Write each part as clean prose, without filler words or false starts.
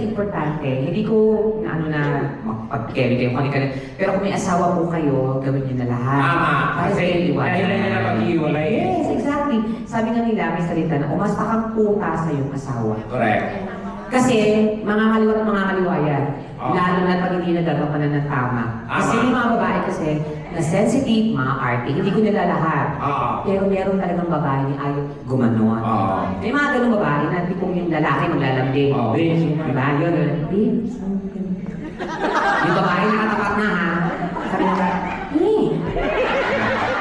importante. Hindi ko ano na magpag-carry kayo kanina. Pero kung may asawa po kayo, gawin niyo na lahat. Tama. Kasi dahil na nila pag-iwalay. Yes, exactly. Sabi nga nila, may salita na, umasta kang puta sa iyong asawa. Correct. Kasi, mga kaliwa at mga kaliwa yan. Lalo na pag hindi nagagawa ka na ng tama. Kasi yung mga babae kasi, na sensitive, mga arte, hindi ko nila lahat. Pero meron talagang babae ni ayaw gumanon. May mga ganung babae na tipong yung lalaki maglalambing. Diba? Yun, babes. Yung babae nakatapat na ha. Sabi na,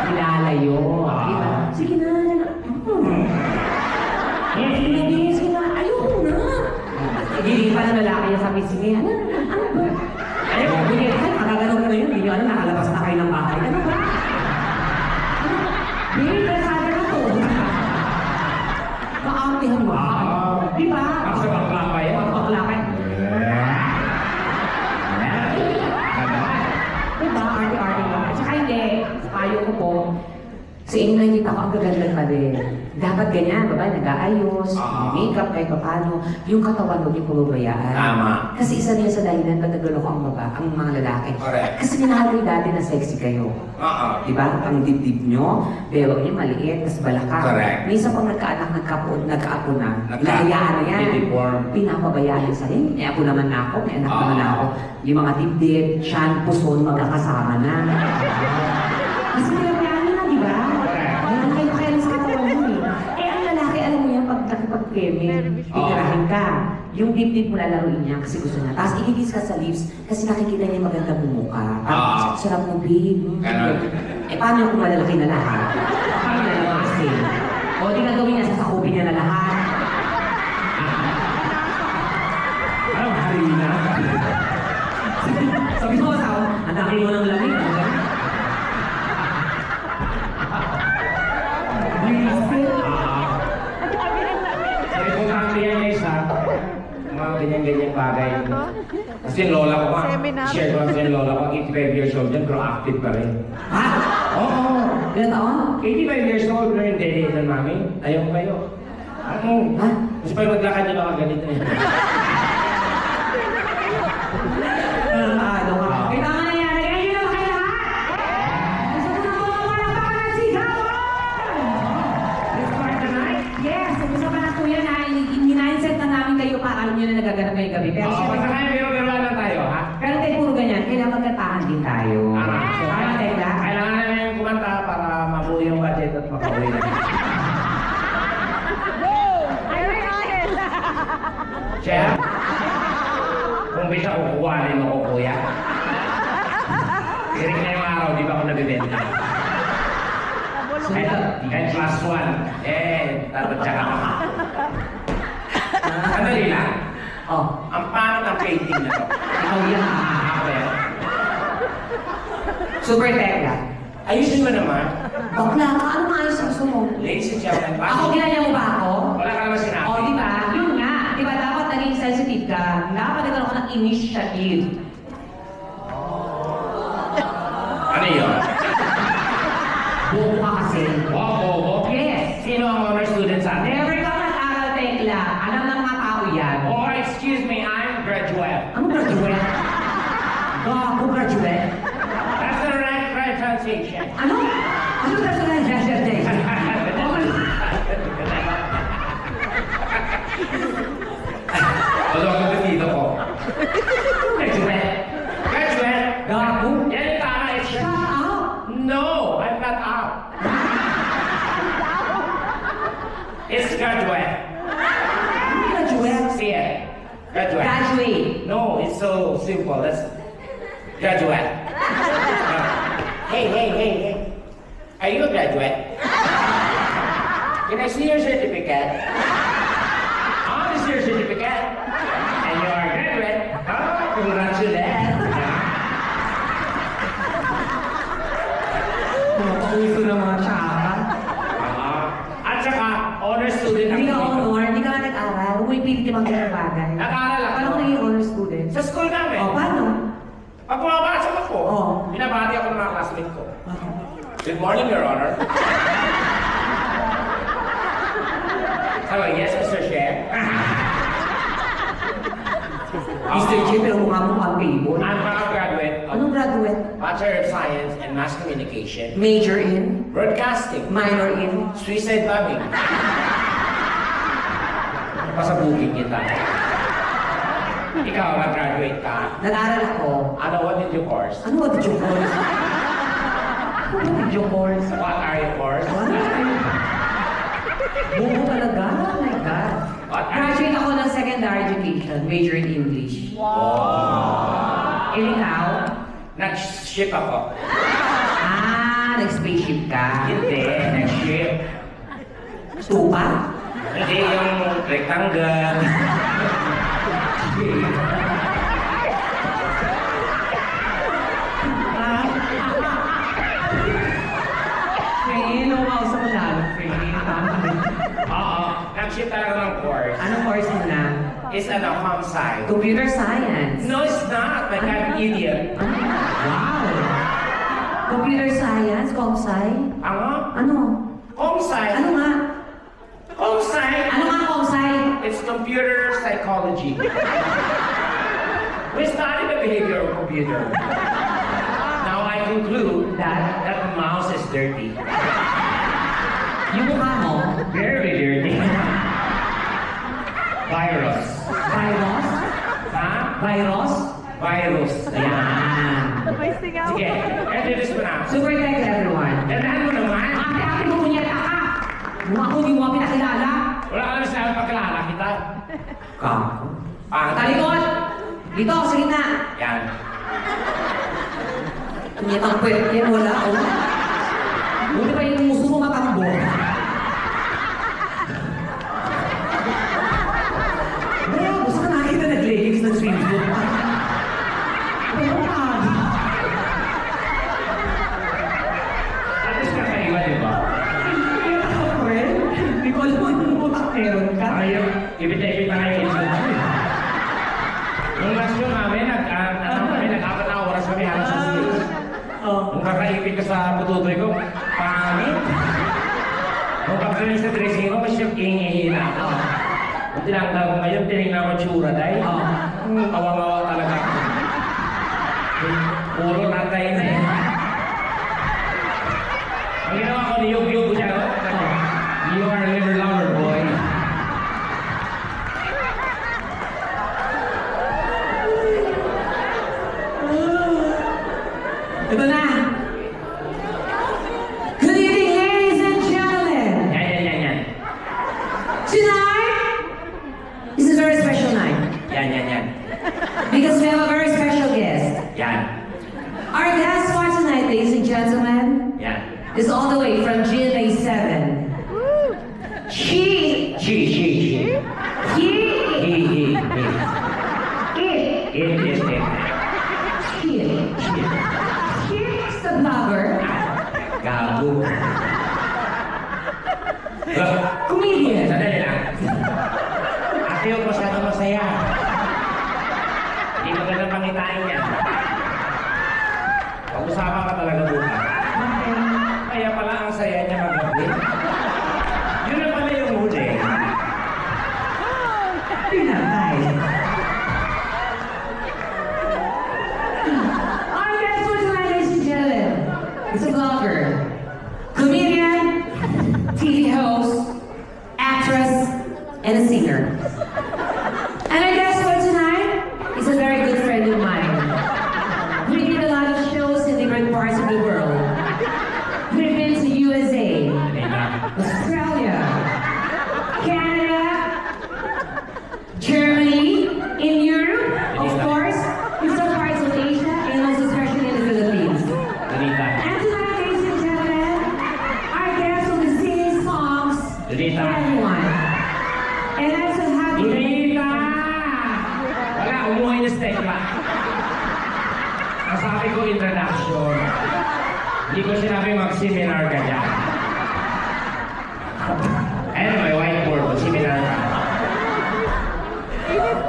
ilalayo. Diba? Sige na. Sige na, sige na. Ayoko na. Hindi pa na lalaki yung sabi, sige, ano ba? Ayaw, hindi, nakaganon ko na yun. Hindi nyo alam, nakalabas na kayo ng bahay. Ano ba? Hindi, sabi na to. Kaampihan mo. Di ba? Kasi bakla yan. Bakla pa yan. Diba? Arte-arte lang. At saka hindi, payo ko po, sa inyo nakikita ko ang gaganda pa rin. Dapat ganyan, babae, nag-aayos, makeup kahit paano, yung katawan huwag yung pumabayaan. Tama. Kasi isa niya sa dahilan ba't nagluloko ang mga lalaki. Correct. Kasi minahal kayo dati na sexy kayo. Diba? Ang dibdib nyo, bewang nyo maliit, tas balaka. Correct. Minsan pag nagkaanak, nagkaapo na, nahayaan na yan. Pinapabayaan yung sarili. May apo naman na ako, may anak naman na ako. Yung mga dibdib, tiyan, puson, magkakasama na. Kasi pinabayaan nyo na, diba? Pag-keme, itirahin ka. Yung dibdib mo lalaruin niya kasi gusto niya. Tapos ikikis ka sa lips kasi nakikita niya maganda mo mukha. Sarap mo, babe. Paano kung malalaki na lahat? Paano na naman kasi? O di gagawin niya, sasakupin niya na lahat. Ano, harina? Sabi mo, ang dami mo ng lamig. Mga ganyan-ganyan bagay. Kasi yung lola ko share ko kasi yung lola ko, 85 years old yan, pero active pa rin. Ha? Oo. Ilan taon? 85 years old, pero yung daddy ng mami. Ayaw ko kayo. Ano? Ha? Kasi pag maglakad nyo baka ganito yan. Ano ka? Kita nga nangyari, ayun na kayo lahat! Gusto ko na po mapalapakan ng sigawan! Let's start tonight? Yes, gusto pa na po yan ha. Minainset na namin kayo para alam nyo na nagaganap ngayong gabi. Pero Basta kayo, biro-biro lang tayo, ha? pero tayo puro ganyan, kailangan magkatahan din tayo. So, Tama tayo lang? kailangan namin kumanta para mabuo yung budget at makauwi na. Chef, kung bisa kukuhanin mo ko, kuya. Kiring na yung araw, di ba ako nabibenta? Kahit plus one, tatadya ka. Sandali lang. Ang pangit ng painting na to. Ikaw yan. Super tekla. Ayusin mo naman. Bakla ka, ano maayos ang gusto mo? Ladies and gentlemen, Ako, ginanya mo ba ako? wala ka naman sinabi. O, di ba? Yun nga. Di ba dapat naging sensitive ka? Dapat nagkaroon ka ng initiative. Ano yun? Buo ka kasi. Bobo. Yes. Sino ang honor student sa atin? Never ka mag-aral, tekla. Alam ng mga tao yan. Oh, excuse me, I'm graduate. Ano graduate? Gago graduate? That's the right pronunciation. Ano? Ano graduate? Wala ko ba dito ko? Graduate? Graduate? Gago? Yan yung tama, it's Shut up! No, I'm not up. It's graduate. Graduate? See it. Graduate. Graduate. No, it's so simple. Let's graduate. Hey. Are you a graduate? Can I see your certificate? I want to see your certificate. And you are a graduate. Oh, congratulations. Puso ng mga tsaka. At saka, honor student Hindi ka ako dito. honor, hindi ka nga nag-aral. Huwag mo ipilit yung mga bagay. Nag-aaral ako. Paano ka naging honor student? Sa school namin. O, paano? Pag pumapasok ako, binabati ako ng mga classmate ko. Good morning, Your Honor. Sabi, yes, Mr. Chef. Mr. J, pero mukha mo pang table. I'm a graduate of Anong graduate? Bachelor of Science in Mass Communication, Major in? Broadcasting, Minor in? Suicide Bombing. Pasabugin kita. Ikaw, nag-graduate ka. Nag-aral ako. Ano, what did you course? Ano ba video course? Ano ba video course? What are your course? Buo talaga? Oh my God. Graduate ako ng secondary education, major in English. Wow! Eh, ikaw? Nag-ship ako. Nag-spaceship ka. Hindi, nag-ship. Stupa? Hindi, yung rectangle. Friend, umausap mo lalo, friend. Oo, nag-ship talaga ng course. Anong course mo na? Is ano, comsci. Computer science. No, it's not. Like, I'm an idiot. Wow! Computer science, comsci? Ano? Ano? Comsci. Ano nga? Comsci. Ano nga comsci? It's computer psychology. We study the behavior of computer. Now I conclude that mouse is dirty. Yung mukha mo? Very dirty. Virus. Virus? Ha? Virus? Virus. Ayan. Sige, introduce mo na. Super thanks everyone. Tandaan mo naman. Ate mo punyeta ka! Mukha ko hindi mo ako pinakilala. Wala ka na sa pagkalala kita. Kako. Talikod! Dito, sa gitna. Yan. Punyetang pwede, wala, oh. Buti pa yung muso mo matambo. Bro, gusto ka nakita nag-leggings ng swimsuit. At least kakaiba, di ba? Well, hindi ko alam kung utak meron ka. Ayaw, ibit-ibit na kayo sa Nung last show namin, nag-apat na oras kami halos sa stage. Nung kakaipit ko sa pututoy ko, pangit. Nung pagkaling sa dressing room, mas yung ingihina ako. Nung tinanggal ko ngayon, tinignan ko tsura dahil. Kawawa talaga. Puro natay na eh. Ang ginawa ko, niyog-yog ko siya. You are a little lover, boy. Ito na! Good evening, ladies and gentlemen! Yan. Tonight is a very special night Yan. because we have a very special guest. Yan. Our guest for tonight, ladies and gentlemen, Yan. is all the way from GMA 7. He. He. It is it. He's the blogger, Gago. comedian, Sandali lang. Ate, huwag masyado masaya. Hindi maganda pangitain yan. Pag-usapan ka talaga bukas. Kaya pala ang saya niya magabi. Yun na pala yung huli. pinatay. Our guest for tonight, ladies and gentlemen, is a blogger, comedian, TV host, actress, and a singer. And our guest for tonight is a very good friend of mine. We did a lot of shows in different parts of the world. We've been to USA, Australia, Canada, Germany, in Europe, of course, in some parts of Asia, and also especially in the Philippines. Donita. And tonight, ladies and gentlemen, our guest will be singing songs for Donita. everyone. And I'm so happy. Donita! Wala, umuhay na step pa. Ang sabi ko introduction. Hindi ko sinabi mag-seminar ka dyan. Ayun, may whiteboard. Mag-seminar ka.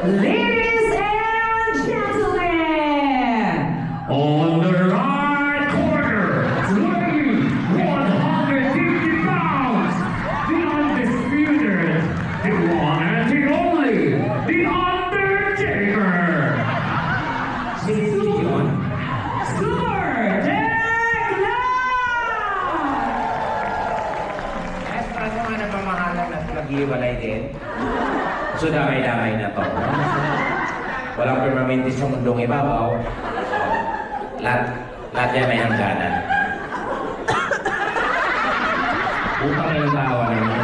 Ladies and gentlemen, On the right corner, weighing 150 pounds, the undisputed, the one and the only, The Undertaker! So damay-damay na to. Walang permanente sa mundong ibabaw. Lahat yan may hangganan. Utang na yung tawa naman.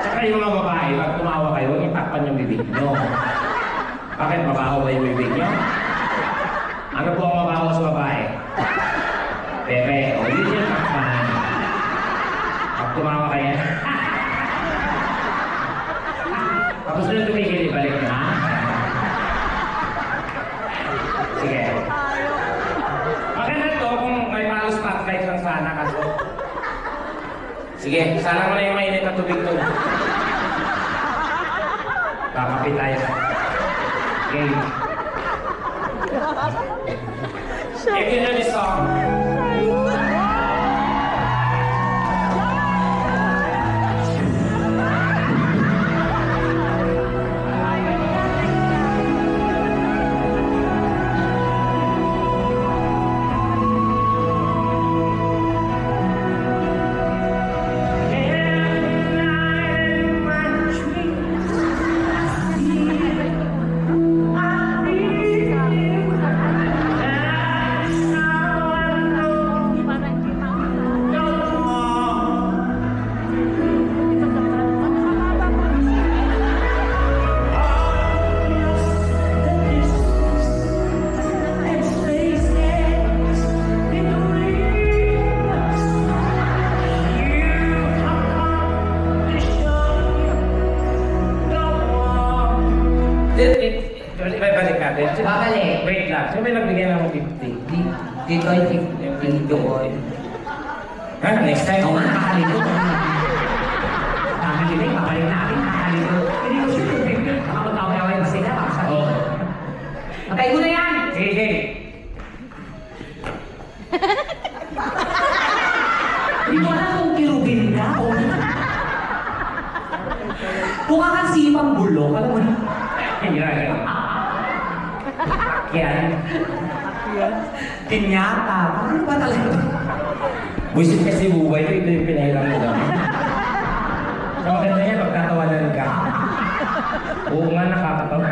Tsaka yung mga babae, pag tumawa kayo, huwag itakpan yung bibig nyo. Bakit mabaho ba yung bibig nyo? Ano po ang mabaho sa babae? Pepe, o yun yung takpan. Pag tumawa kayo, tapos nung tumigil, ibalik na. Sige. Okay na to kung may palo spotlight lang sana kaso. Sige, sana mo na yung mainit na tubig to. Kakapit tayo. Okay. If you know this song, balik natin. Babalik. Wait lang. Sino may nagbigay ng 50? Dito ay 50 doon. Ha? Next time? Oo nga, nakakalito. Nakakalito, babalik natin, nakakalito. Hindi ko sure, baka magkaway-away ba sila, baka sabihin. Oo. Patay mo na yan! Sige, sige. Hindi ko alam kung kirugin ka o... Mukha kang sipang bulok, alam mo na. Yan. Yan. Pinyata. Ano ba talaga? Buisit kasi buhay ito yung pinahiram mo daw. So maganda yan, pagtatawanan ka. Oo nga, nakakatawa.